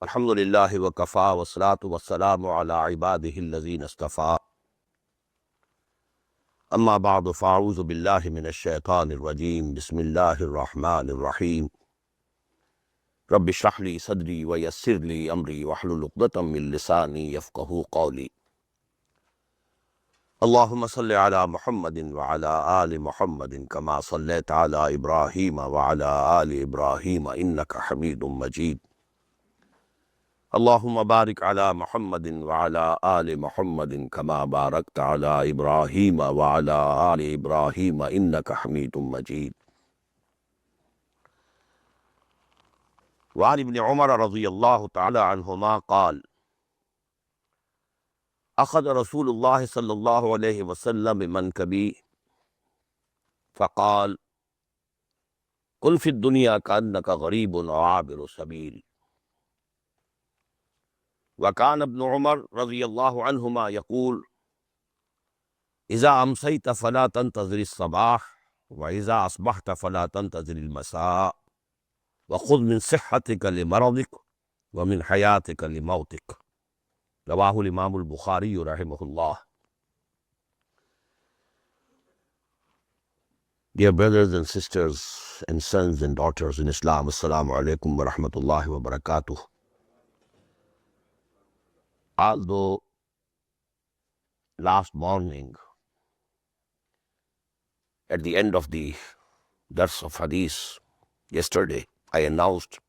Alhamdulillahi wa kafa wa salatu wa salamu ala ibadihi allazina istafa. Amma ba'du fa'auzu billahi minash shaitanir rajim. Bismillahir rahmanir rahim. Rabbi shrah li sadri wa yassir li amri wahlul 'uqdatam min lisani yafqahu qawli. Allahumma salli ala Muhammadin wa ala ali Muhammadin kama sallaita ala Ibrahim wa ala ali Ibrahim innaka Hamidum Majid. اللهم بارك على محمد وعلى آل محمد كما باركت على إبراهيم وعلى آل إبراهيم إنك حميد مجيد. وعن ابن عمر رضي الله تعالى عنهما قال: أخذ رسول الله صلى الله عليه وسلم بمنكبي فقال: كن في الدنيا كأنك غريب وعابر سبيل. وكان ابن عمر رضي الله عنهما يقول: إذا أمسيت فلا تنتظر الصباح وإذا أصبحت فلا تنتظر المساء وخذ من صحتك لمرضك ومن حياتك لموتك. رواه الإمام البخاري رحمه الله. Dear brothers and sisters and sons and daughters in Islam, Assalamu alaikum wa rahmatullahi wa barakatuh. Although last morning, at the end of the Dars of Hadith, yesterday, I announced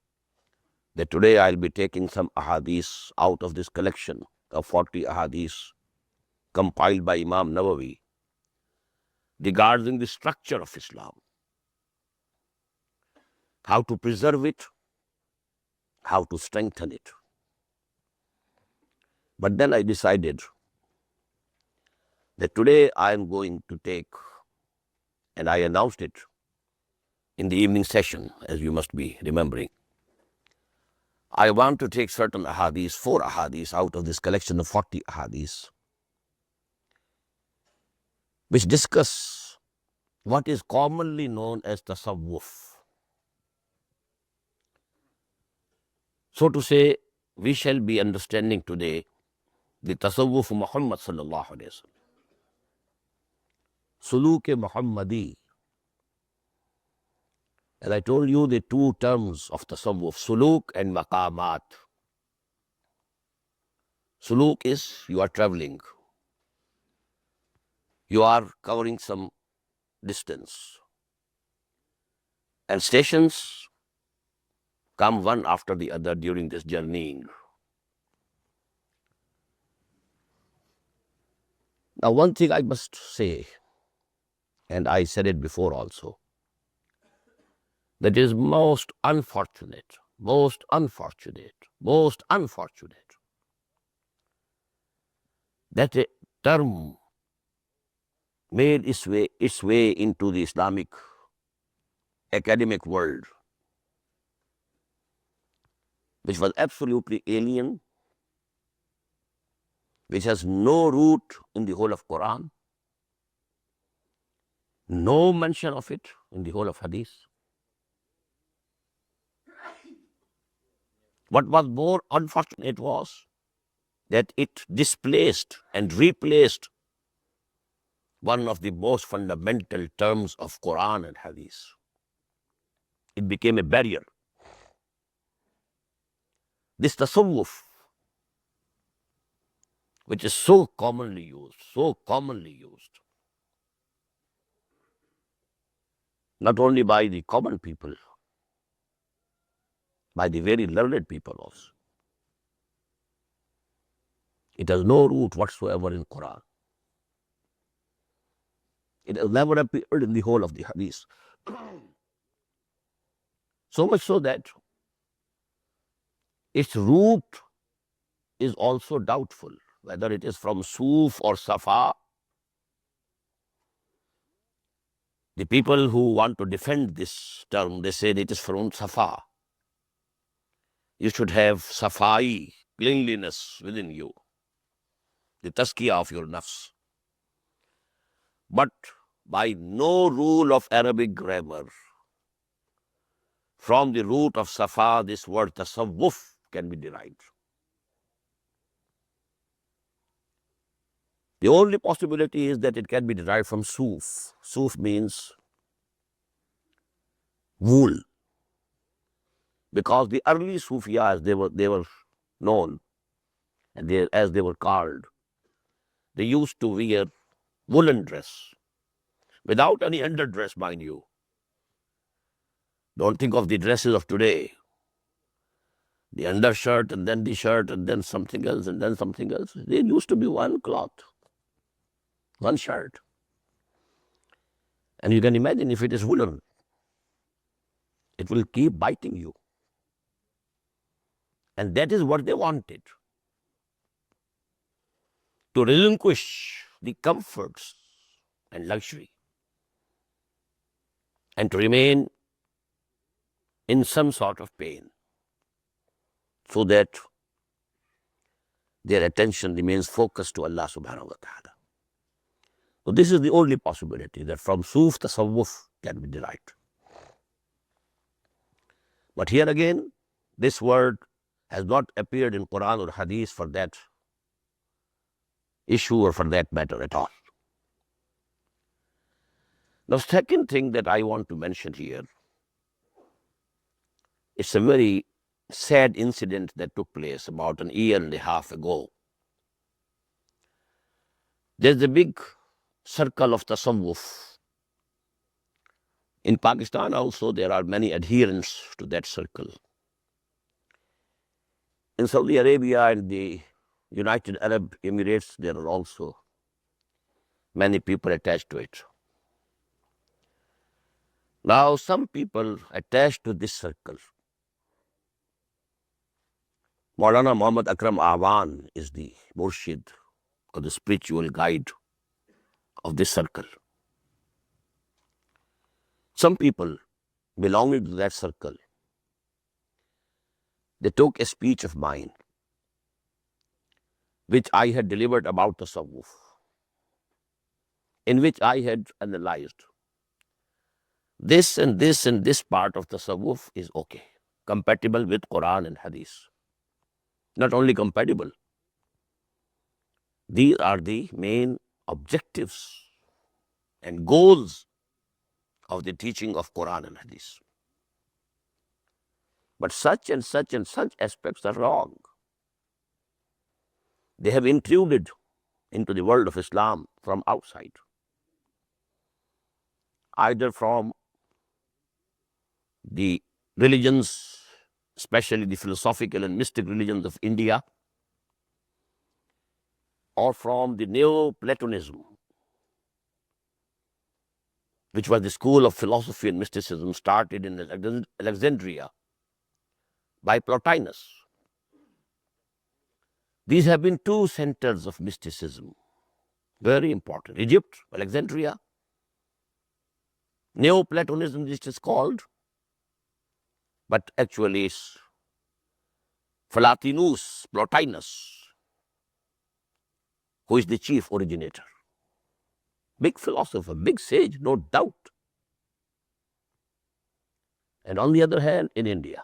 that today I'll be taking some ahadith out of this collection of 40 ahadith compiled by Imam Nawawi regarding the structure of Islam, how to preserve it, how to strengthen it. But then I decided that today I am going to take, and I announced it in the evening session, as you must be remembering, I want to take certain ahadith, 4 ahadith out of this collection of 40 ahadith, which discuss what is commonly known as tasawwuf. So to say, we shall be understanding today the tasawwuf Muhammad sallallahu alayhi wa sallam, suluk Muhammadi. And I told you the 2 terms of tasawwuf, suluk and maqamat. Suluk is you are traveling, you are covering some distance, and stations come one after the other during this journeying. Now, one thing I must say, and I said it before also, that is most unfortunate that a term made its way into the Islamic academic world, which was absolutely alien, which has no root in the whole of Quran, no mention of it in the whole of Hadith. What was more unfortunate was that it displaced and replaced one of the most fundamental terms of Quran and Hadith. It became a barrier. This tasawwuf, which is so commonly used, not only by the common people, by the very learned people also. It has no root whatsoever in Quran. It has never appeared in the whole of the Hadith. So much so that its root is also doubtful, whether it is from Suf or Safa. The people who want to defend this term, they say it is from Safa. You should have Safai, cleanliness within you, the tazkiyah of your nafs. But by no rule of Arabic grammar, from the root of Safa, this word tasawwuf can be derived. The only possibility is that it can be derived from suf. Suf means wool, because the early Sufiyas, they were known, and as they were called, they used to wear woolen dress without any underdress, mind you. Don't think of the dresses of today. The undershirt and then the shirt and then something else and then something else. There used to be one cloth, one shirt. And you can imagine if it is woolen, it will keep biting you. And that is what they wanted, to relinquish the comforts and luxury and to remain in some sort of pain, so that their attention remains focused to Allah subhanahu wa ta'ala. So this is the only possibility, that from Suf Tasawwuf can be derived. But here again, this word has not appeared in Quran or Hadith for that issue or for that matter at all. Now, second thing that I want to mention here, it's a very sad incident that took place about an year and a half ago. There's a big circle of Tasawwuf. In Pakistan also, there are many adherents to that circle. In Saudi Arabia and the United Arab Emirates, there are also many people attached to it. Now, some people attached to this circle, Maulana Muhammad Akram Awan is the murshid or the spiritual guide of this circle. Some people belonging to that circle, they took a speech of mine, which I had delivered about Tasawwuf, in which I had analyzed this and this and this part of Tasawwuf is okay, compatible with Quran and Hadith. Not only compatible, these are the main objectives and goals of the teaching of Quran and Hadith. But such and such and such aspects are wrong. They have intruded into the world of Islam from outside, either from the religions, especially the philosophical and mystic religions of India, or from the Neoplatonism, which was the school of philosophy and mysticism started in Alexandria by Plotinus. These have been two centers of mysticism, very important. Egypt, Alexandria, Neoplatonism, which is called, but actually it's Plotinus, who is the chief originator. Big philosopher, big sage, no doubt. And on the other hand, in India,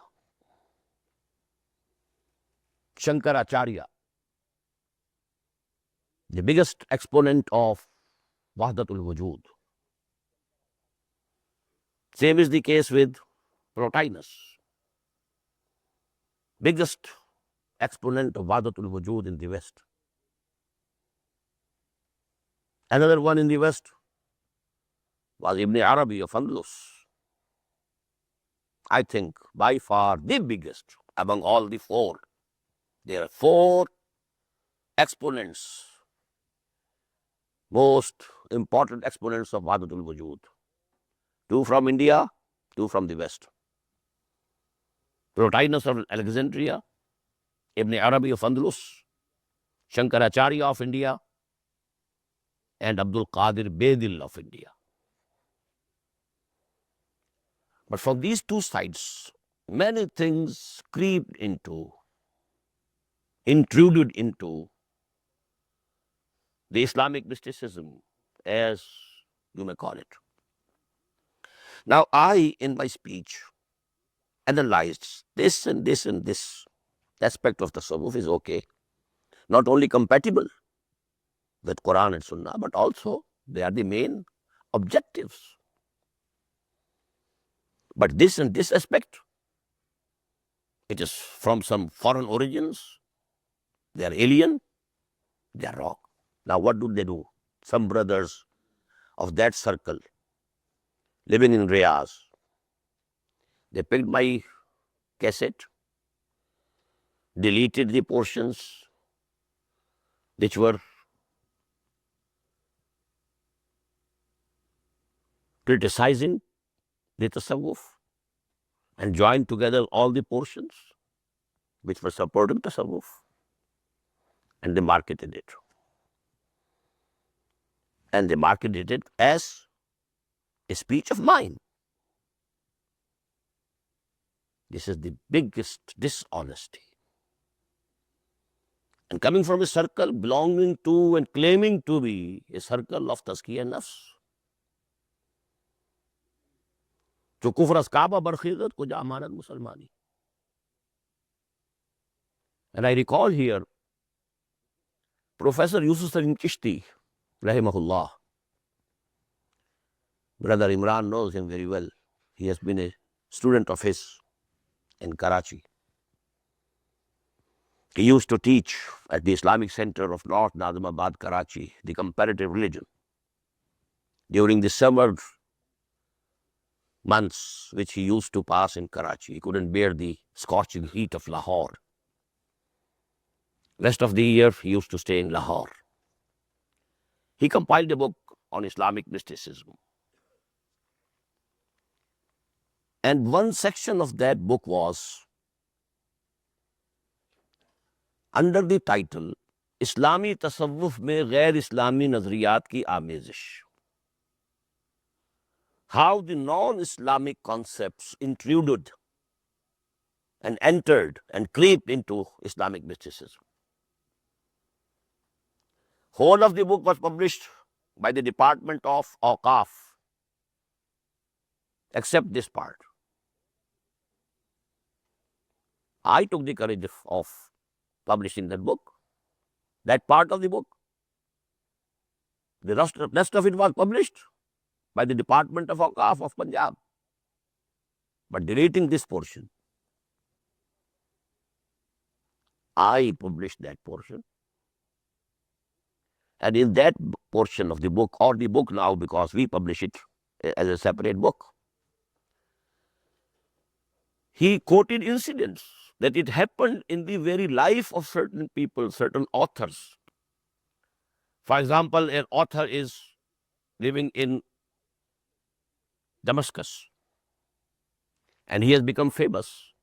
Shankaracharya, the biggest exponent of Wahdatul Wujud. Same is the case with Plotinus, biggest exponent of Wahdatul Wujud in the West. Another one in the West was Ibn Arabi of Andalus. I think by far the biggest among all the four. There are four exponents, most important exponents of Wahdatul Wujud. Two from India, two from the West. Plotinus of Alexandria, Ibn Arabi of Andalus, Shankaracharya of India, and Abdul Qadir Bedil of India. But from these two sides, many things intruded into the Islamic mysticism, as you may call it. Now, I, in my speech, analyzed this and this and this aspect of tasawwuf is okay. Not only compatible with Quran and Sunnah, but also they are the main objectives. But this and this aspect, it is from some foreign origins, they are alien, they are wrong. Now what do? Some brothers of that circle living in Riyadh, they picked my cassette, deleted the portions which were criticizing the tasawwuf, and joined together all the portions which were supporting tasawwuf, and they marketed it. And they marketed it as a speech of mine. This is the biggest dishonesty. And coming from a circle belonging to and claiming to be a circle of tazkiyah nafs, जो कुफ्र अस्काबा बरखीजत को जा अमानत मुसलमानी. And I recall here Professor Yusuf Salim Chishti, rahimahullah. Brother Imran knows him very well. He has been a student of his in Karachi. He used to teach at the Islamic Center of North Nazimabad, Karachi, the comparative religion. During the summer months which he used to pass in Karachi, he couldn't bear the scorching heat of Lahore. Rest of the year, he used to stay in Lahore. He compiled a book on Islamic mysticism. And one section of that book was under the title, Islami Tasawwuf mein Ghair Islami Nazriyat ki Amezish. How the non-Islamic concepts intruded and entered and crept into Islamic mysticism. Whole of the book was published by the Department of Awqaf, except this part. I took the courage of publishing that book, that part of the book. The rest of it was published by the Department of Awqaf of Punjab, but deleting this portion. I published that portion. And in that portion of the book, or the book now, because we publish it as a separate book, he quoted incidents that it happened in the very life of certain people, certain authors. For example, an author is living in Damascus, and he has become famous.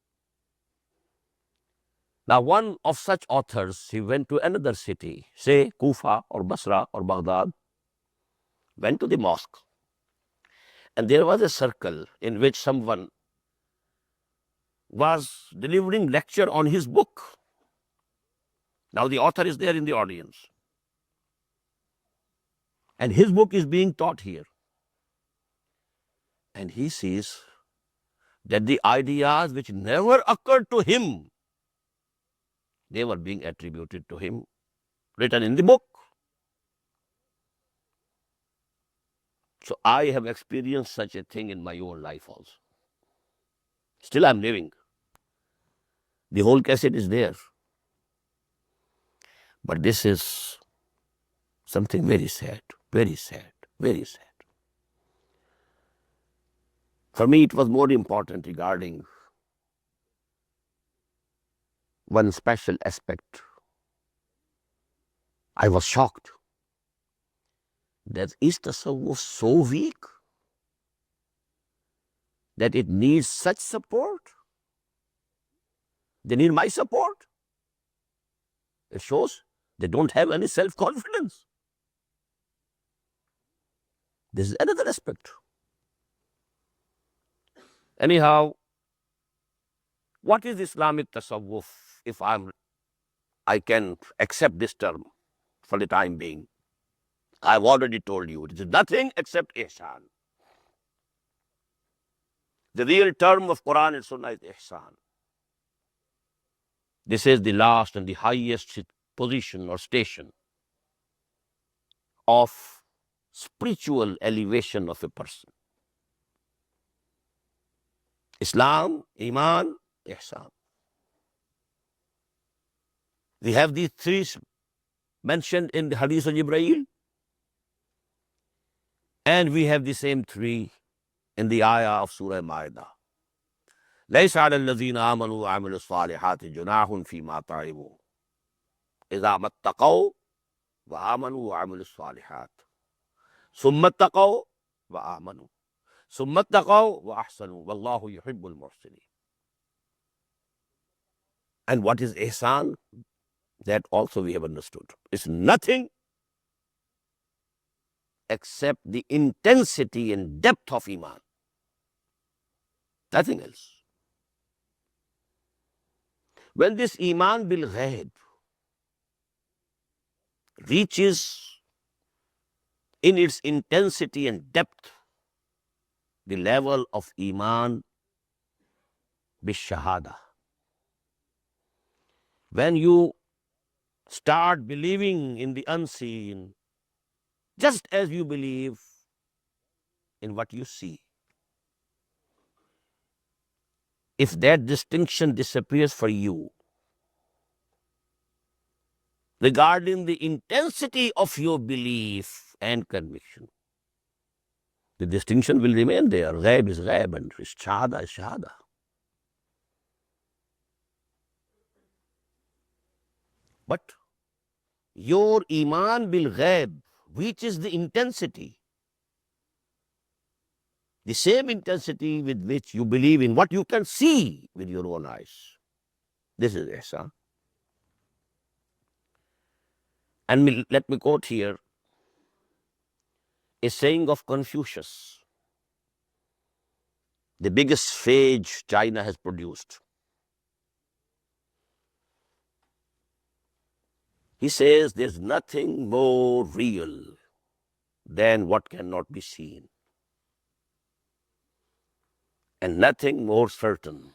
Now, one of such authors, he went to another city, say Kufa or Basra or Baghdad, went to the mosque, and there was a circle in which someone was delivering lecture on his book. Now the author is there in the audience, and his book is being taught here. And he sees that the ideas which never occurred to him, they were being attributed to him, written in the book. So I have experienced such a thing in my own life also. Still I'm living. The whole cassette is there. But this is something very sad, very sad, very sad. For me, it was more important regarding one special aspect. I was shocked that is tasawwuf so weak that it needs such support. They need my support. It shows they don't have any self-confidence. This is another aspect. Anyhow, what is Islamic tasawwuf, if I can accept this term for the time being? I've already told you, it is nothing except ihsan. The real term of Quran and Sunnah is ihsan. This is the last and the highest position or station of spiritual elevation of a person. Islam, Iman, Ihsan. We have these three mentioned in the Hadith of Jibreel, and we have the same three in the ayah of Surah Ma'idah. ليس على الذين آمنوا وعملوا الصالحات جناح فيما طعموا إذا ما اتقوا وآمنوا وعملوا الصالحات ثم اتقوا وآمنوا ثم اتقوا وأحسنوا والله يحب المحسنين. And what is ihsan? That also we have understood. It's nothing except the intensity and depth of iman. Nothing else. When this iman bil ghaib reaches in its intensity and depth the level of iman bil shahada, when you start believing in the unseen, just as you believe in what you see, if that distinction disappears for you regarding the intensity of your belief and conviction, the distinction will remain there. Ghaib is ghaib and shahada is shahada. But your iman bil ghaib reaches the intensity, the same intensity with which you believe in what you can see with your own eyes. This is ihsan. And let me quote here a saying of Confucius, the biggest sage China has produced. He says there's nothing more real than what cannot be seen, and nothing more certain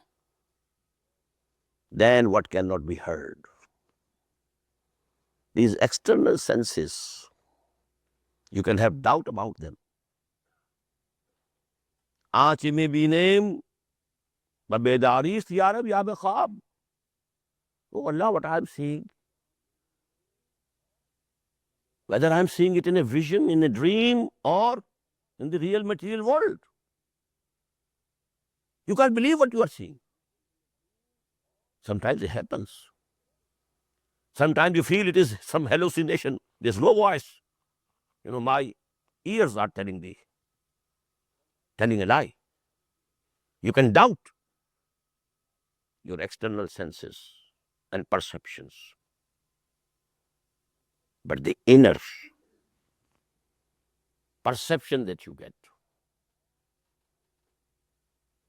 than what cannot be heard. These external senses, you can have doubt about them. Aanch mein beeneem, babedari istiyarab ya bekhab. Oh Allah, what I'm seeing. Whether I'm seeing it in a vision, in a dream, or in the real material world. You can't believe what you are seeing. Sometimes it happens. Sometimes you feel it is some hallucination. There's no voice. My ears are telling a lie. You can doubt your external senses and perceptions. But the inner perception that you get,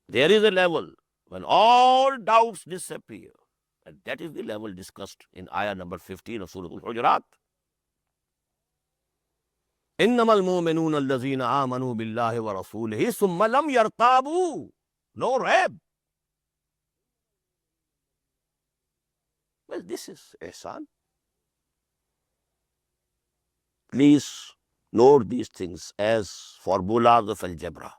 there is a level when all doubts disappear. And that is the level discussed in ayah number 15 of Surah Al-Hujurat. إِنَّمَا الْمُؤْمِنُونَ الَّذِينَ آمَنُوا بِاللَّهِ وَرَسُولِهِ ثُمَّ لَمْ يَرْتَابُوا. No raib. Well, this is ihsan. Please note these things as formulas of algebra.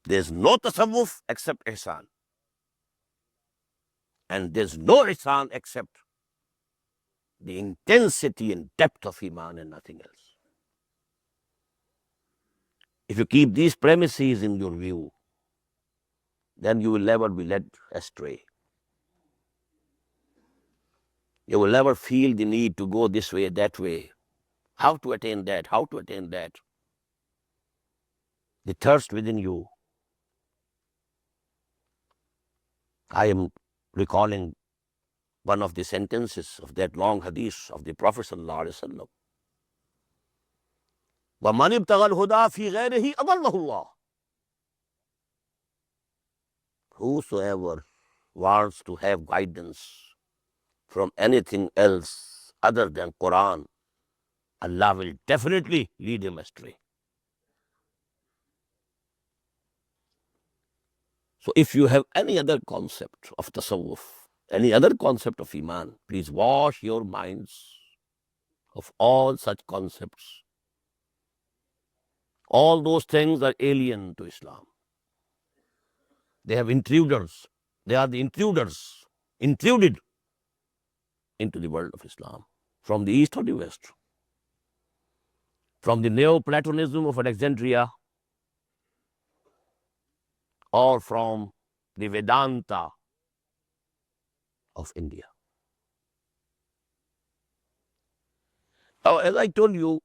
There's no tasawwuf except ihsan. And there's no ihsan except the intensity and depth of iman and nothing else. If you keep these premises in your view, then you will never be led astray. You will never feel the need to go this way, that way. How to attain that? How to attain that? The thirst within you. I am recalling one of the sentences of that long hadith of the Prophet sallallahu alaihi wasallam. وَمَنِ ابْتَغَى الْهُدَى فِي غَيْرِهِ أَضَلَّهُ اللَّهُ. Whosoever wants to have guidance from anything else other than Quran, Allah will definitely lead him astray. So if you have any other concept of tasawwuf, any other concept of iman, please wash your minds of all such concepts. All those things are alien to Islam. They have intruders. They are the intruders, intruded into the world of Islam from the east or the west, from the Neoplatonism of Alexandria or from the Vedanta of India. Now, as I told you,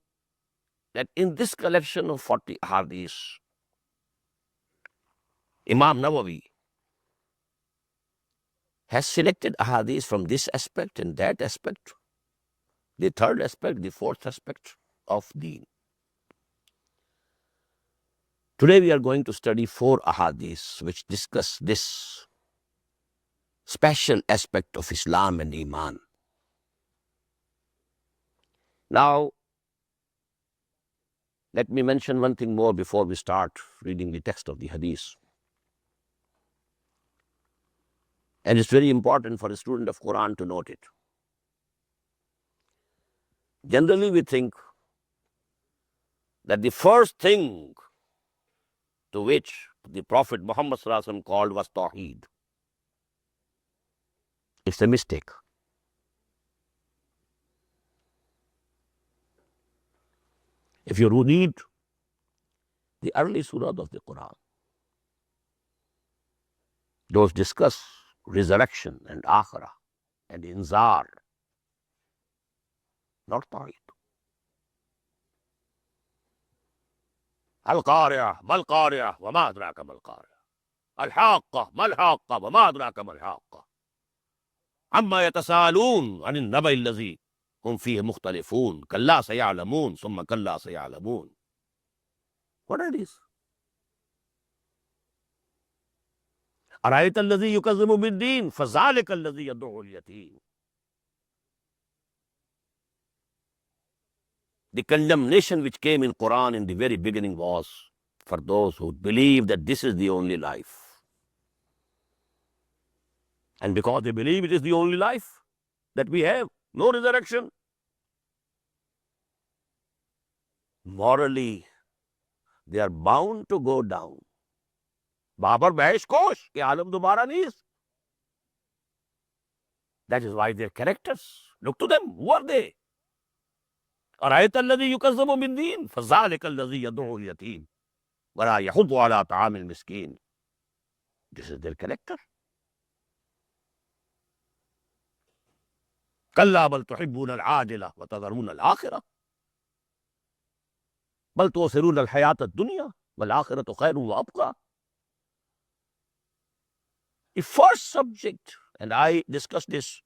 that in this collection of 40 hadiths, Imam Nawawi has selected ahadith from this aspect and that aspect, the third aspect, the fourth aspect of deen. Today we are going to study 4 ahadiths which discuss this special aspect of Islam and Iman. Now, let me mention one thing more before we start reading the text of the hadith. And it's very important for a student of Quran to note it. Generally, we think that the first thing to which the Prophet Muhammad ﷺ called was Tawheed. It's a mistake. If you read the early surahs of the Quran, those discuss resurrection and akhirah and inzar, not Tawheed. Al-Qari'ah, Mal-Qari'ah, wa ma adraka Mal-Qari'ah. Al-Haqqah, Mal-Haqqah, wa ma adraka Mal-Haqqah. Amma yatasaalun anil nabai allazi hum fihi mukhtalifun. Kalla saya'lamun, summa kalla saya'lamun. What are these? Ara'ayta allazi yukazzibu bid-din, fazalika allazi yad'u al-yatim. The condemnation which came in Quran in the very beginning was for those who believe that this is the only life. And because they believe it is the only life that we have, no resurrection, morally they are bound to go down. Babar Mahesh Kosh, ke alam dobara nahi. That is why their characters, look to them, who are they? أرأيت الذي يكذب بالدين فذلك الذي يدعو اليتيم ولا يحض على طعام المسكين. This is their character. كلا بل تحبون العاجلة وتذرون الآخرة بل تؤثرون الحياة الدنيا والآخرة خير وأبقى. The first subject, and I discussed this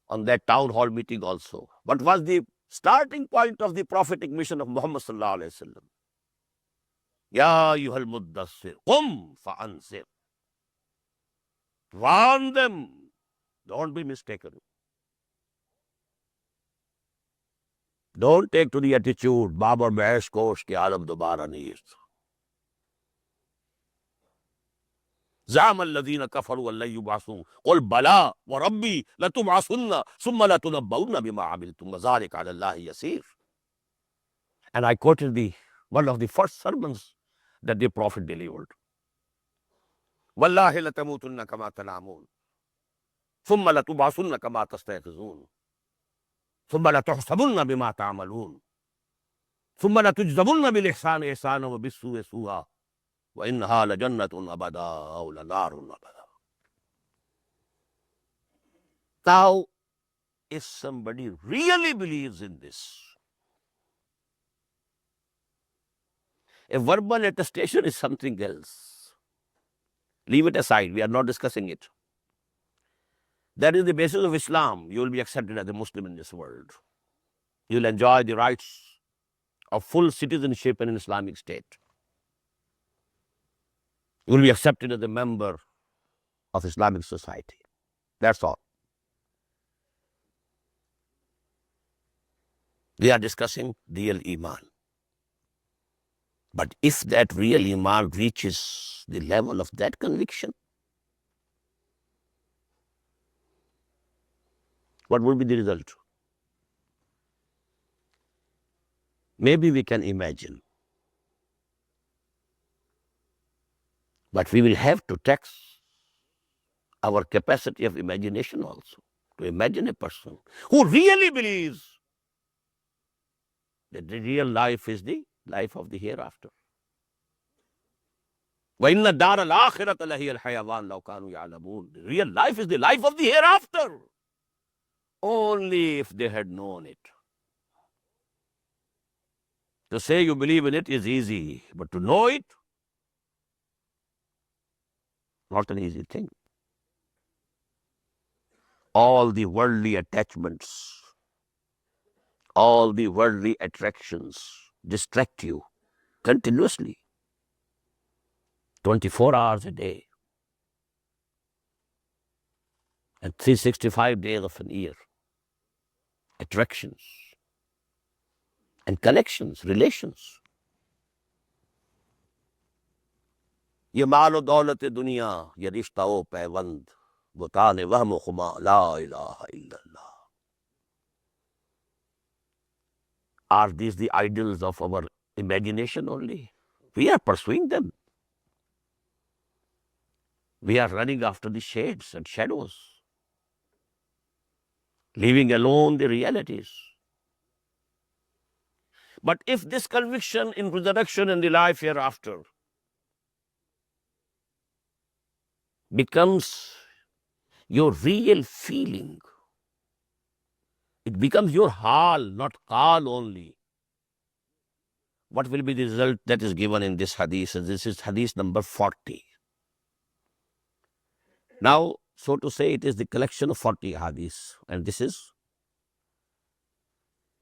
on that town hall meeting also. What was the starting point of the prophetic mission of Muhammad sallallahu alaihi wasallam? Ya ayyuhal muddassir, qum fa'ansir. Warn them. Don't be mistaken. Don't take to the attitude, Babar Mahesh Kosh ke alam dobara nahi. زعم الذين كفروا أن لن يبعثوا قل بلى وربي لتبعثن ثم لتنبؤن بما عملتم وذلك على الله يسير. And I quoted one of the first sermons that the Prophet delivered. والله لتموتن كما تنامون ثم لتبعثن كما تستيقظون ثم لتحسبن بما تعملون ثم لتجزون بالإحسان إحسانا وبالسوء سوءا وإنها لجنة أبدا أو لنار أبدا. Now, if somebody really believes in this, a verbal attestation is something else. Leave it aside. We are not discussing it. That is the basis of Islam. You will be accepted as a Muslim in this world. You will enjoy the rights of full citizenship in an Islamic state. You will be accepted as a member of Islamic society. That's all. We are discussing real Iman. But if that real iman reaches the level of that conviction, what would be the result? Maybe we can imagine, but we will have to tax our capacity of imagination also, to imagine a person who really believes that the real life is the life of the hereafter. وَإِنَّ الدَّارَ الْآخِرَةَ لَهِيَ الْحَيَوَانُ لَوْ كَانُوا يَعْلَمُونَ. The real life is the life of the hereafter. Only if they had known it. To say you believe in it is easy, but to know it, not an easy thing. All the worldly attachments, all the worldly attractions distract you continuously, 24 hours a day, and 365 days of an year. Attractions and connections, relations. ये मालो दौलत दुनिया, ये रिश्ता ओ पैवंद, बुताने वहम खुमा, ला इलाहा इल्लल्लाह. Are these the idols of our imagination only? We are pursuing them. We are running after the shades and shadows, leaving alone the realities. But if this conviction in resurrection and the life hereafter becomes your real feeling, it becomes your hal, not qal only. What will be the result that is given in this hadith? And this is hadith number 40. Now, so to say, it is the collection of 40 hadiths. And this is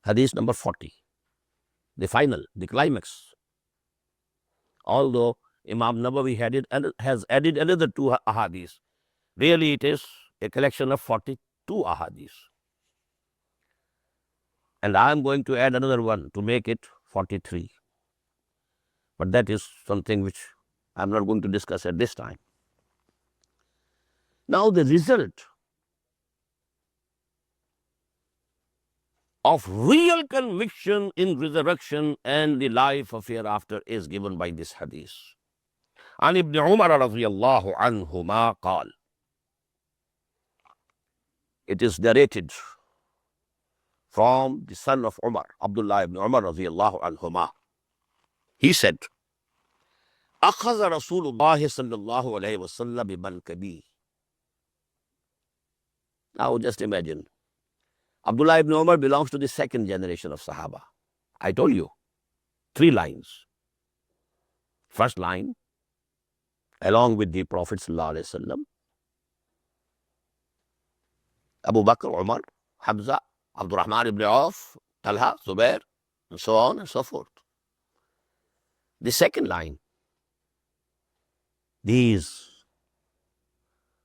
hadith number 40. The final, the climax. Although Imam Nawawi has added another 2 ahadiths, really it is a collection of 42 ahadiths. And I am going to add another one to make it 43. But that is something which I am not going to discuss at this time. Now the result of real conviction in resurrection and the life of hereafter is given by this hadith. عن ابن عمر رضي الله عنهما قال. It is narrated from the son of Umar, Abdullah ibn Umar رضي الله عنهما. He said, أخذ رسول الله صلى الله عليه وسلم بمنكبي. Now just imagine, Abdullah ibn Umar belongs to the second generation of Sahaba. I told you, 3 lines. First line, along with the Prophet sallallahu alaihi wasallam, Abu Bakr, Umar, Hamza, Abdul Rahman ibn Auf, Talha, Zubair, and so on and so forth. The second line, these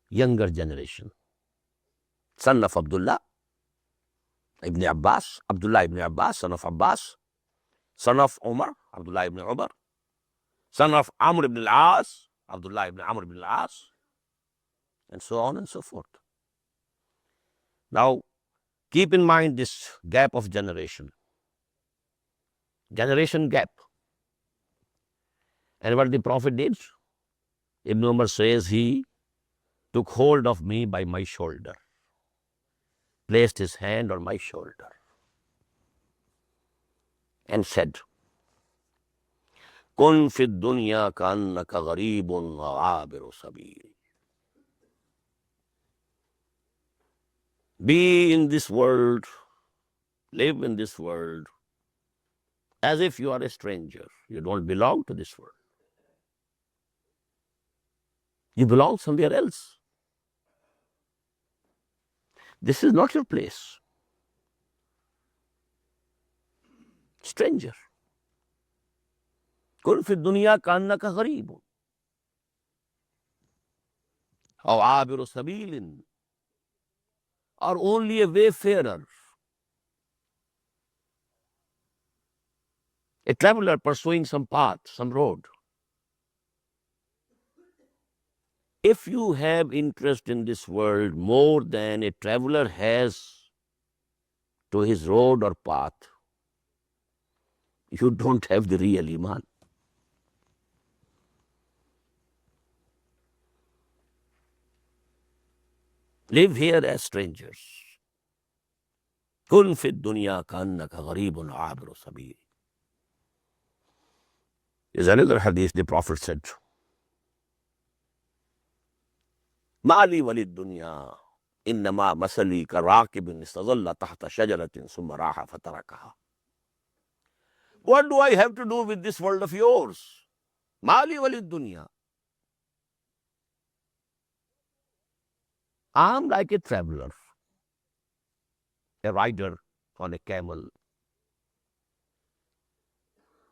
younger generation, son of Abdullah ibn Abbas, Abdullah ibn Abbas, son of Abbas, son of Umar, Abdullah ibn Umar, son of Amr ibn al-As, Abdullah ibn Amr ibn al-As, and so on and so forth. Now, keep in mind this gap of generation gap. And what the Prophet did, Ibn Umar says, he took hold of me by my shoulder, placed his hand on my shoulder, and said, Kun fi dunya ka'annaka gharibun wa abiru sabil. Be in this world, live in this world, as if you are a stranger. You don't belong to this world. You belong somewhere else. This is not your place. Stranger. Kun fi dunya ka'annaka gharibun aw abiru sabilin, or only a wayfarer. A traveler pursuing some path, some road. If you have interest in this world more than a traveler has to his road or path, you don't have the real Iman. Live here as strangers. كن في الدنيا كأنك غريب عابر سبيل. There's another hadith the Prophet said, ما لي وللدنيا إنما مثلي كراكب استظل تحت شجرة ثم راح فتركها. What do I have to do with this world of yours? ما لي وللدنيا. I'm like a traveler, a rider on a camel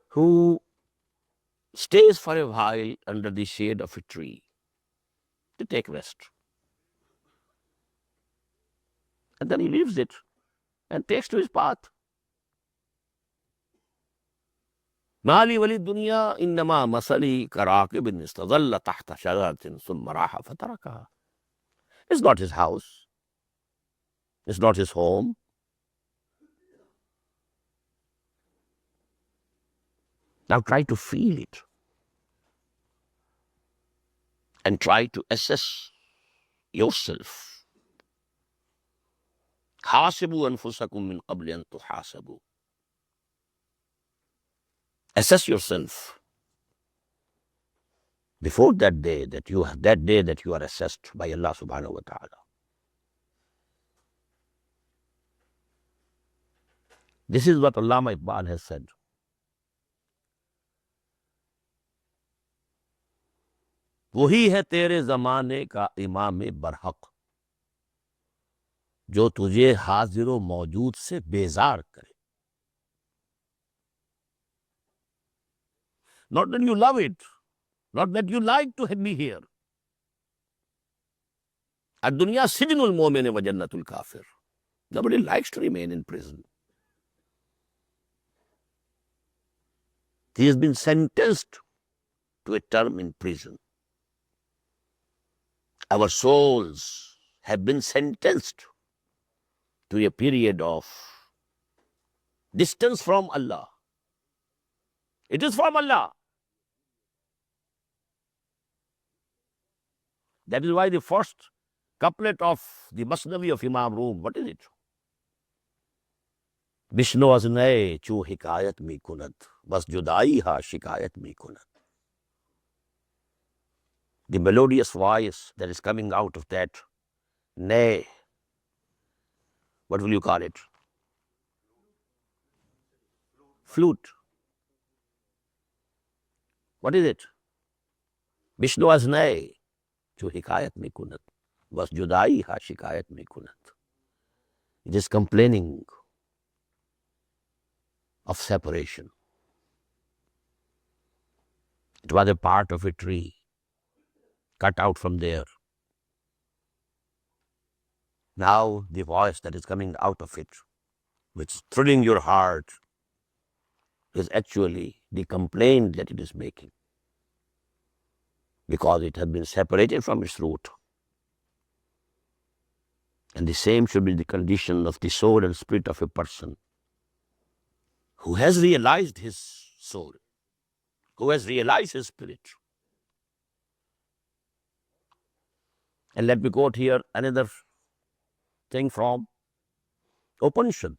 who stays for a while under the shade of a tree to take rest. And then he leaves it and takes to his path. ما لي وللدنيا إنما مثلي كراكب استظل تحت شجرة ثم راح فتركها. It's not his house. It's not his home. Now try to feel it and try to assess yourself. حاسبوا أنفسكم من قبل أن تحاسبوا. Assess yourself before that day that you are assessed by Allah subhanahu wa ta'ala. This is what Allama Iqbal has said. वही है तेरे जमाने का इमाम बरहक जो तुझे हाजिर व मौजूद से बेजार करे. Not that you love it, not that you like to be here. الدنيا سجن المؤمن وجنة الكافر. Nobody likes to remain in prison. He has been sentenced to a term in prison. Our souls have been sentenced to a period of distance from Allah. It is from Allah. That is why the first couplet of the Masnavi of Imam Rum, what is it? Vishnu aznaye chu hikayat mi kunat, bas judai ha shikayat mi kunat. The melodious voice that is coming out of that nay, what will you call it? Flute. What is it? Vishnu aznaye chu hikayat mi kunat, bas judai ha shikayat mi kunat. It is complaining of separation. It was a part of a tree cut out from there. Now the voice that is coming out of it, which is thrilling your heart, is actually the complaint that it is making, because it has been separated from its root. And the same should be the condition of the soul and spirit of a person who has realized his soul, who has realized his spirit. And let me quote here another thing from Upanishad.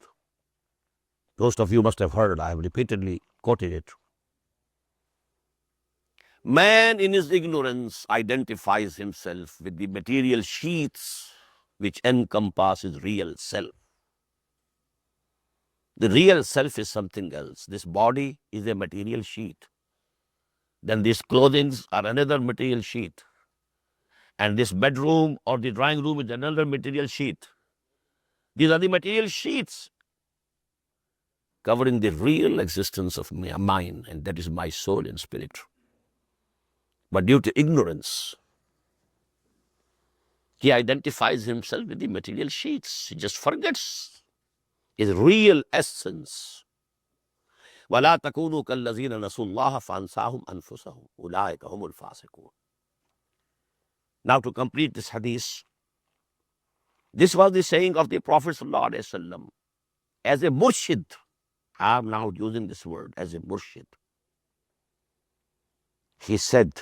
Most of you must have heard, I have repeatedly quoted it. Man in his ignorance identifies himself with the material sheaths which encompass his real self. The real self is something else. This body is a material sheath. Then these clothing are another material sheath. And this bedroom or the drawing room is another material sheath. These are the material sheaths covering the real existence of mine, and that is my soul and spirit. But due to ignorance, he identifies himself with the material sheaths. He just forgets his real essence. وَلَا تَكُونُوا كَالَّذِينَ نَسُوا اللَّهَ فَأَنْسَاهُمْ أَنفُسَهُمْ أُولَٰئِكَ هُمُ الْفَاسِقُونَ. Now to complete this hadith, this was the saying of the Prophet ﷺ as a murshid. I am now using this word as a murshid. He said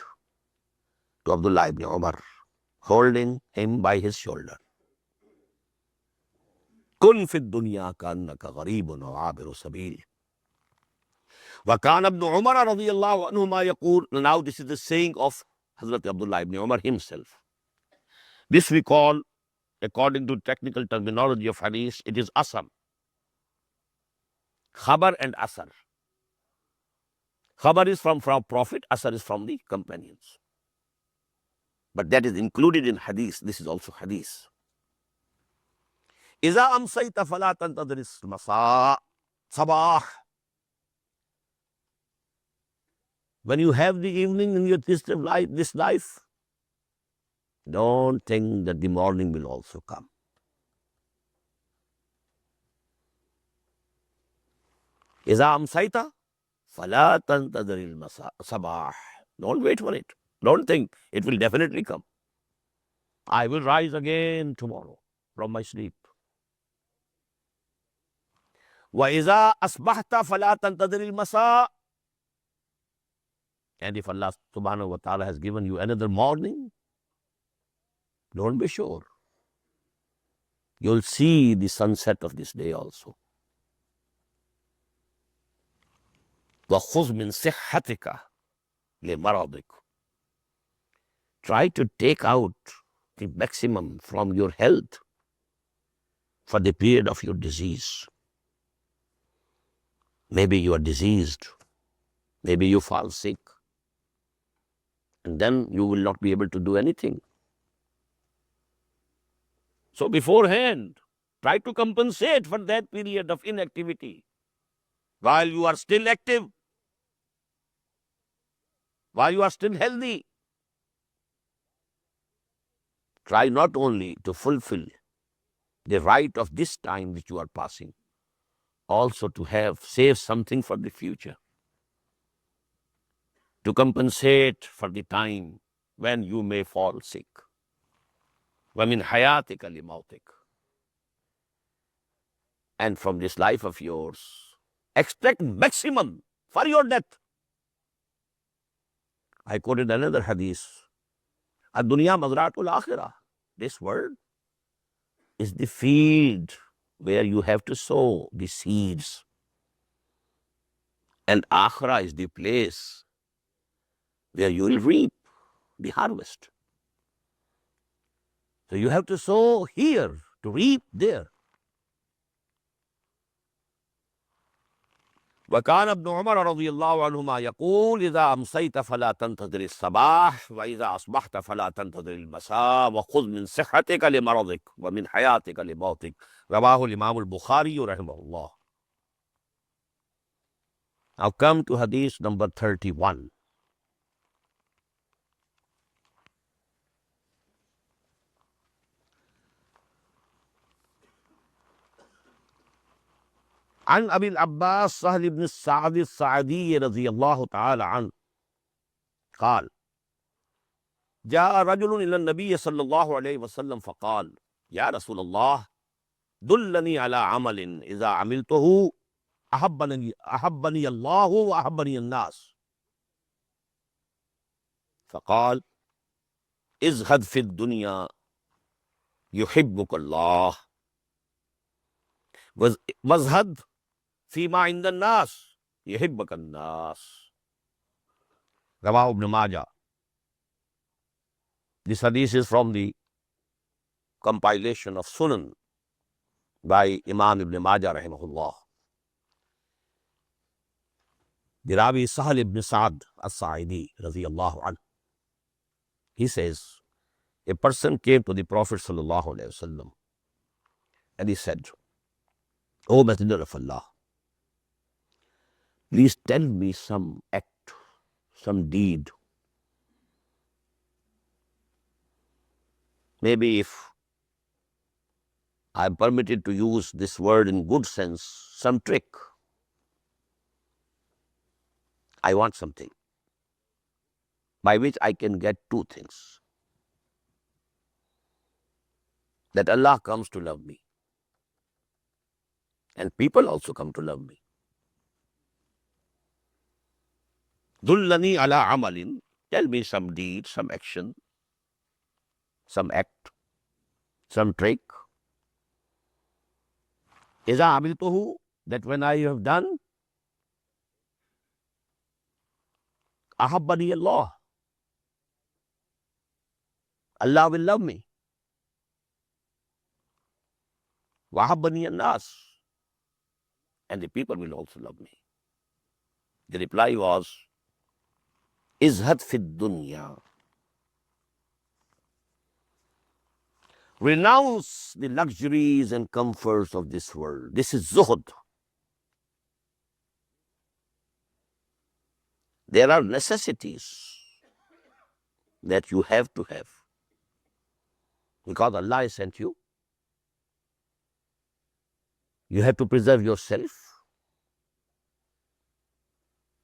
to Abdullah ibn Umar, holding him by his shoulder, كن في الدنيا كأنك غريب وعابر سبيل. وكان ابن عمر رضي الله عنهما يقول. Now this is the saying of Hazrat Abdullah ibn Umar himself. This we call, according to technical terminology of hadith, it is asam. Khabar and asar. Khabar is from Prophet, asar is from the companions. But that is included in hadith. This is also hadith. إذا أمسيت فلا تنتظر المساء صباح. When you have the evening in your this life, don't think that the morning will also come. إذا أمسيت فلا تنتظر المساء صباح. Don't wait for it. Don't think it will definitely come. I will rise again tomorrow from my sleep. وَإِذَا أَصْبَحْتَ فَلَا تَنْتَظِرِ الْمَسَاءَ. And if Allah subhanahu wa ta'ala has given you another morning, don't be sure. You'll see the sunset of this day also. وَخُذْ مِنْ صِحَّتِكَ لِمَرَضِكَ. Try to take out the maximum from your health for the period of your disease. Maybe you are diseased. Maybe you fall sick. And then you will not be able to do anything. So beforehand, try to compensate for that period of inactivity. While you are still active, while you are still healthy, try not only to fulfill the right of this time which you are passing, also to save something for the future, to compensate for the time when you may fall sick. وَمِنْ حَيَاتِكَ لِمَوْتِكَ. And from this life of yours, expect maximum for your death. I quoted another hadith. Ad-dunya mazra'atul akhirah. This world is the field where you have to sow the seeds. And akhirah is the place where you will reap the harvest. So you have to sow here to reap there. وكان ابن عمر رضي الله عنهما يقول إذا أمسيت فلا تنتظر الصباح وإذا أصبحت فلا تنتظر المساء وخذ من صحتك لمرضك ومن حياتك لموتك. رواه الإمام البخاري رحمه الله. Now come to hadith number 31. عن أبي العباس سهل بن السعد السعدي رضي الله تعالى عنه قال جاء رجل إلى النبي صلى الله عليه وسلم فقال يا رسول الله دلني على عمل إذا عملته أحبني الله وأحبني الناس. فقال ازهد في الدنيا يحبك الله وازهد فيما عند الناس يحبك الناس. رواه ابن Majah. This hadith is from the compilation of Sunan by Imam Ibn Majah rahimahullah. The Ravi Sahal ibn Sa'd as-Sa'idi radiyallahu anhu. He says, a person came to the Prophet sallallahu alaihi wasallam and he said, O Messenger of Allah, please tell me some act, some deed. Maybe if I am permitted to use this word in good sense, some trick. I want something by which I can get two things. That Allah comes to love me, and people also come to love me. Dullani ala amalin, tell me some deed, some action, some act, some trick. Iza amiltuhu, that when I have done, ahabbani Allah, Allah will love me. Wahabbani an-nas, and the people will also love me. The reply was, izhad fid dunya. Renounce the luxuries and comforts of this world. This is zuhud. There are necessities that you have to have because Allah has sent you. You have to preserve yourself.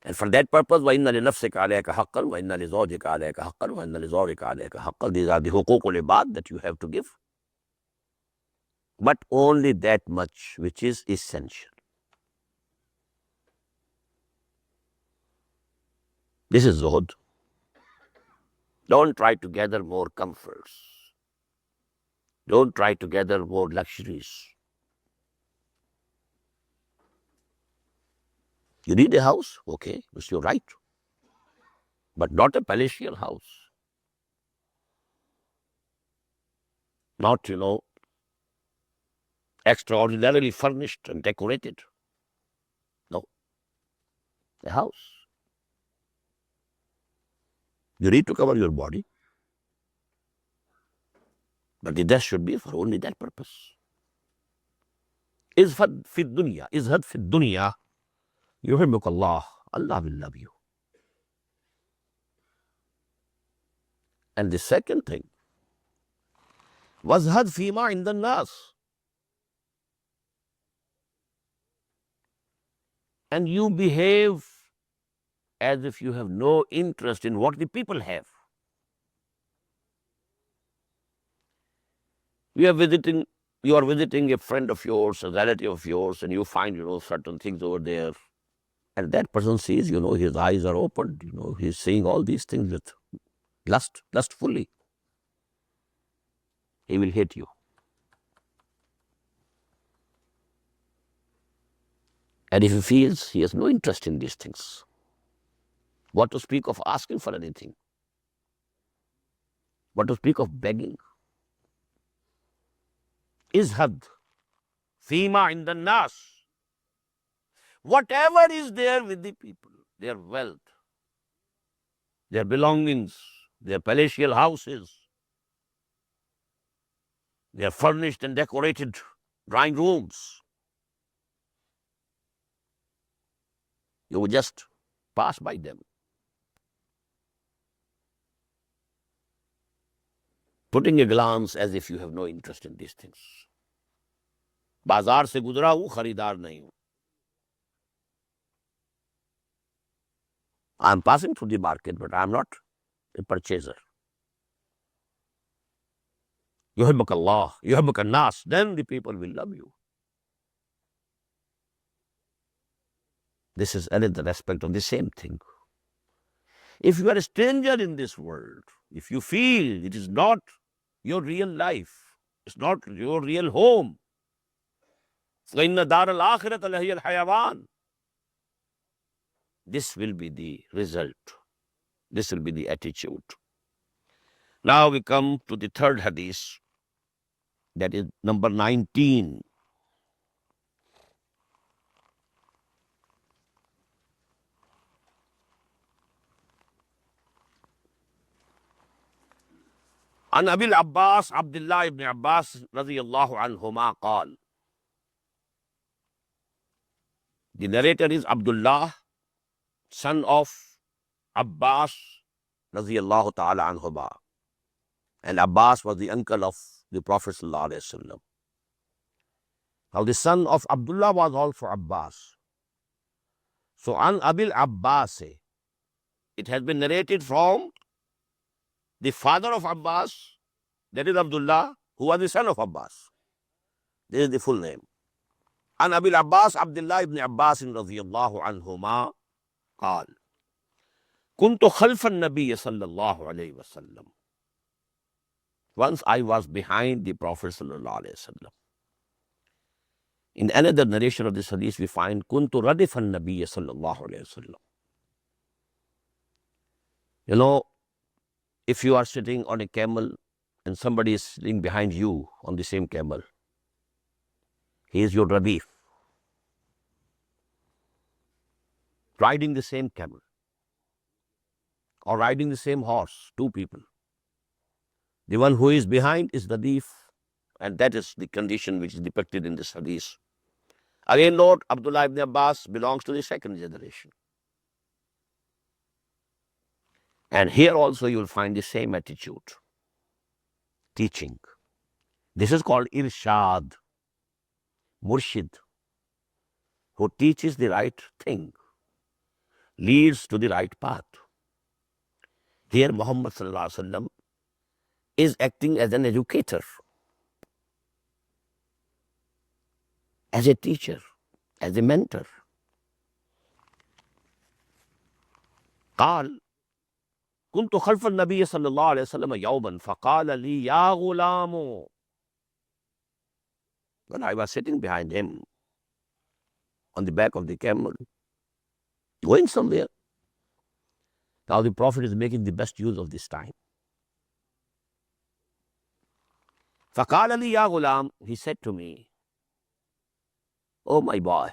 And for that purpose, وَإِنَّ لِنَفْسِكَ عَلَيْكَ حَقًّا وَإِنَّ لِزَوْجِكَ عَلَيْكَ حَقًّا وَإِنَّ لِزَوْجِكَ عَلَيْكَ حَقًّا. These are the huququl ibad that you have to give. But only that much which is essential. This is zuhud. Don't try to gather more comforts. Don't try to gather more luxuries. You need a house? Okay, it's your right. But not a palatial house. Not, extraordinarily furnished and decorated. No. A house. You need to cover your body. But the dress should be for only that purpose. Izhad fi dunya. Izhad fi dunya. Yuhibbuk Allah. Allah will love you. And the second thing, wazhad fima inda nas. And you behave as if you have no interest in what the people have. You are visiting a friend of yours, a relative of yours, and you find, certain things over there. And that person sees, his eyes are opened, he's seeing all these things with lustfully. He will hate you. And if he feels he has no interest in these things, what to speak of asking for anything? What to speak of begging? Izhad fima inda nas. Whatever is there with the people, their wealth, their belongings, their palatial houses, their furnished and decorated drawing rooms, you would just pass by them, putting a glance as if you have no interest in these things. बाजार से गुजरा हूं, खरीदार नहीं हूं. I am passing through the market, but I am not a purchaser. Yuhibbuk Allah, yuhibbuk an-nas, then the people will love you. This is another aspect of the same thing. If you are a stranger in this world, if you feel it is not your real life, it's not your real home, فَإِنَّ دَارَ الْآخِرَةَ لَهِيَ الْحَيَوَانِ. This will be the result. This will be the attitude. Now we come to the third hadith, that is number 19. عن أبي العباس عبد الله بن عباس رضي الله عنهما قال. The narrator is Abdullah, son of Abbas radiyallahu ta'ala anhuma. And Abbas was the uncle of the Prophet sallallahu alaihi wasallam. Now the son of Abdullah was also Abbas. So an Abil Abbas, it has been narrated from the father of Abbas, that is Abdullah, who was the son of Abbas. This is the full name. عن أبي العباس عبد الله بن عباس رضي الله عنهما قال كنت خلف النبي صلى الله عليه وسلم. Once I was behind the Prophet sallallahu alaihi wasallam. In another narration of this hadith, we find كنت ردف النبي صلى الله عليه وسلم. You know, if you are sitting on a camel and somebody is sitting behind you on the same camel, he is your radif, riding the same camel or riding the same horse, two people. The one who is behind is radif, and that is the condition which is depicted in this hadith. Again, Lord Abdullah ibn Abbas belongs to the second generation. And here also you will find the same attitude, teaching. This is called irshad, murshid, who teaches the right thing, leads to the right path. Here Muhammad sallallahu alaihi wasallam is acting as an educator, as a teacher, as a mentor. قال كنت خلف النبي صلى الله عليه وسلم يوما فقال لي يا غلام. When I was sitting behind him on the back of the camel, going somewhere. Now the Prophet is making the best use of this time. فقال لي يا غلام, he said to me, oh my boy,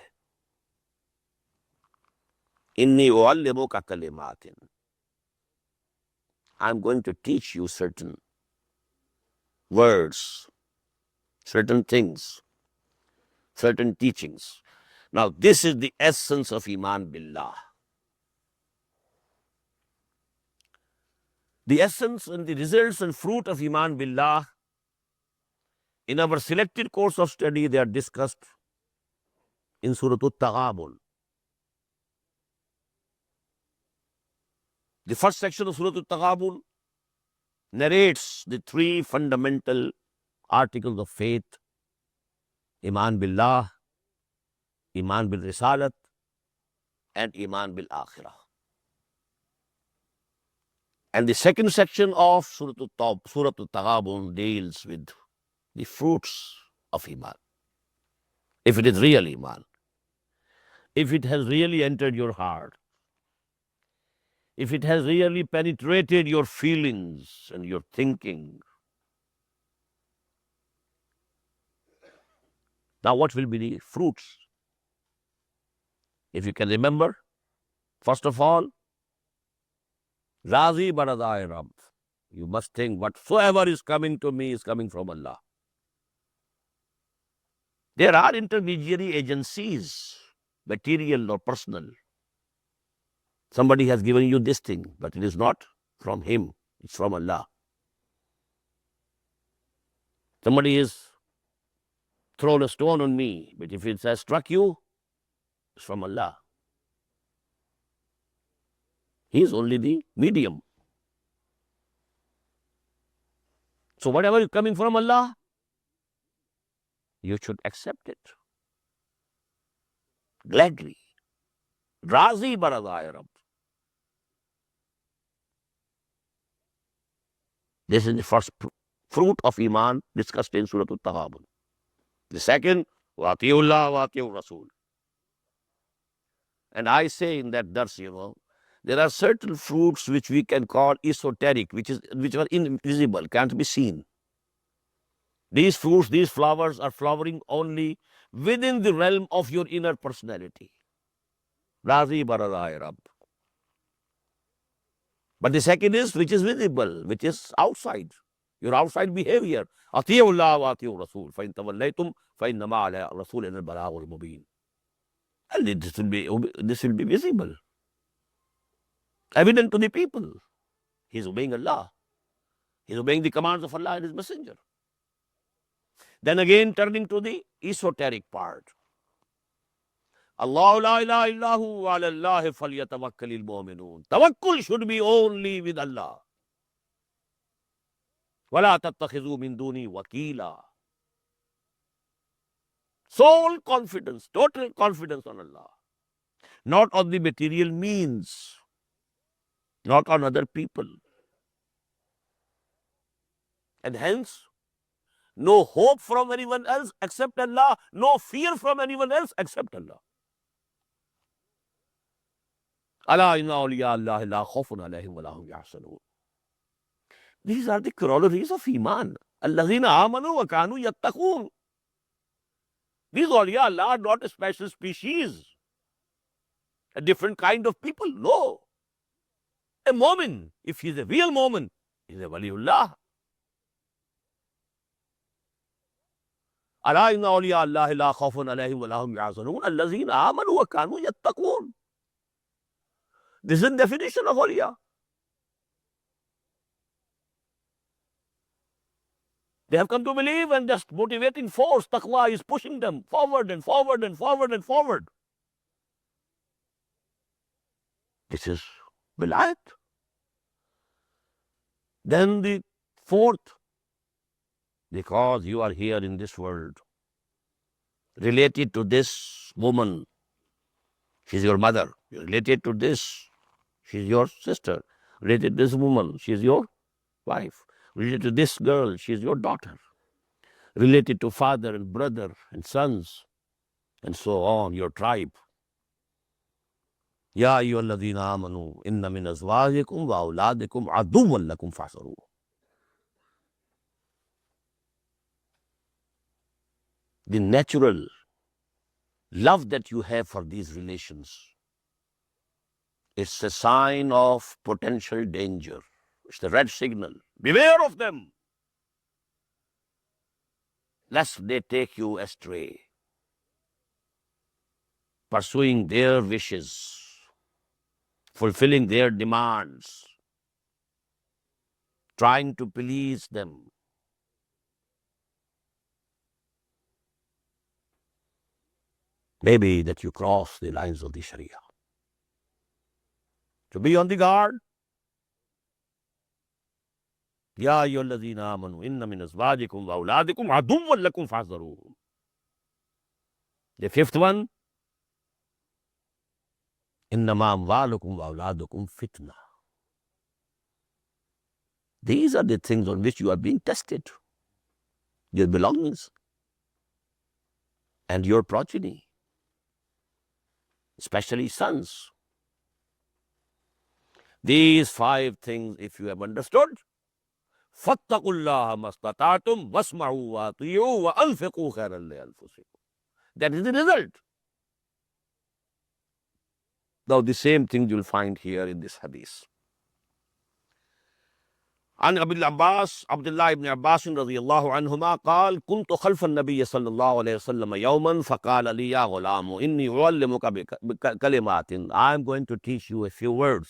إني أعلمك كلمات. I'm going to teach you certain words, certain things, certain teachings. Now, this is the essence of Iman Billah. The essence and the results and fruit of Iman Billah, in our selected course of study, they are discussed in Surah At-Taghabun. The first section of Surah At-Taghabun narrates the three fundamental articles of faith: Iman Billah, Iman Bil Risalat, and Iman Bil Akhirah. And the second section of Surah At-Taghabun deals with the fruits of Iman. If it is real Iman, if it has really entered your heart, if it has really penetrated your feelings and your thinking. Now, what will be the fruits? If you can remember, first of all, Razi Baradai Rabb. You must think whatsoever is coming to me is coming from Allah. There are intermediary agencies, material or personal. Somebody has given you this thing, but it is not from him, it's from Allah. Somebody has thrown a stone on me, but if it has struck you, it's from Allah. He is only the medium. So whatever is coming from Allah, you should accept it gladly. Razi Baradai Rabb. This is the first fruit of Iman discussed in Surah At-Taghabun. The second, Watiullah, Watiur Rasul. And I say in that dars, there are certain fruits which we can call esoteric, which are invisible, can't be seen. These fruits, these flowers are flowering only within the realm of your inner personality. Razi Baradai Rabb. But the second is which is visible, which is outside, your outside behavior. Atiullah wa atiur Rasul. Fa in tawallaytum fa innama ala Rasulina al-balagul mubin. And this will be visible, evident to the people. He is obeying Allah. He is obeying the commands of Allah and His Messenger. Then again, turning to the esoteric part. Allah la ilaha illahu wa ala Allahi falyatawakkalil mu'minun. Tawakkul should be only with Allah. وَلَا تَتَّخِذُوا مِن دُونِي وَكِيلًا. Sole confidence, total confidence on Allah. Not on the material means, not on other people. And hence, no hope from anyone else except Allah, no fear from anyone else except Allah. أَلَا إِنَّ أَوْلِيَاءَ اللَّهِ لَا خَوْفٌ عَلَيْهِمْ وَلَا هُمْ يَحْزَنُونَ. These are the corollaries of Iman. الَّذِينَ آمَنُوا وَكَانُوا يَتَّقُونَ. These awliya Allah are not a special species, a different kind of people. No. A mu'min, if he's a real mu'min, he's a waliullah. ألا إن أولياء الله لا خوف عليهم ولا هم يحزنون الذين آمنوا وكانوا يتقون. This is the definition of awliya. They have come to believe, and just motivating force, taqwa, is pushing them forward and forward and forward and forward. This is wilayat. Then the fourth, because you are here in this world, related to this woman, she's your mother. You're related to this, she's your sister. Related to this woman, she's your wife. Related to this girl, she's your daughter. Related to father and brother and sons, and so on, your tribe. Ya ayyuhalladhina amanu inna min azwajikum wa auladikum aduwwan lakum fahzaruhu. The natural love that you have for these relations is a sign of potential danger. It's the red signal. Beware of them, lest they take you astray, pursuing their wishes, fulfilling their demands, trying to please them. Maybe that you cross the lines of the Sharia. To be on the guard. Ya ayyuhalladhina amanu inna min azwajikum wa auladikum aduwwan lakum fahzaruhum. The fifth one, innama amwalukum wa auladukum fitna. These are the things on which you are being tested. Your belongings and your progeny, especially sons. These five things, if you have understood, فَاتَّقُوا اللَّهَ مَا اسْتَطَعْتُمْ وَاسْمَعُوا وَأَطِيعُوا وَأَنْفِقُوا خَيْرًا لِأَنفُسِكُمْ. That is the result. Now the same thing you will find here in this hadith. عن أبي العباس عبد الله بن عباس رضي الله عنهما قال كنت خلف النبي صلى الله عليه وسلم يوما فقال لي يا غلام إني أعلمك بكلمات. I am going to teach you a few words.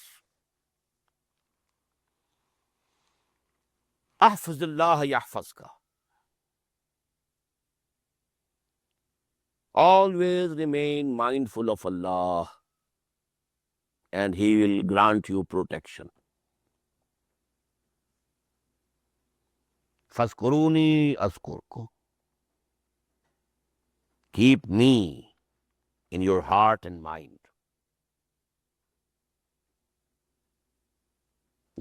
أحفظ الله يحفظك. Always remain mindful of Allah, and He will grant you protection. فَاذْكُرُونِي أَذْكُرْكُمْ. Keep me in your heart and mind.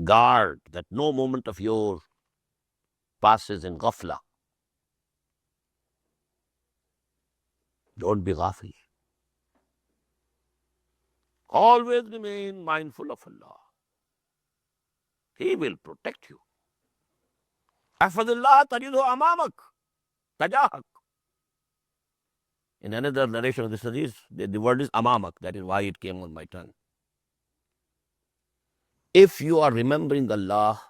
Guard that no moment of yours passes in ghafla. Don't be ghafil. Always remain mindful of Allah. He will protect you. احفظ الله تجده أمامك تجاهك. In another narration of this hadith, the word is amamak. That is why it came on my tongue. If you are remembering Allah,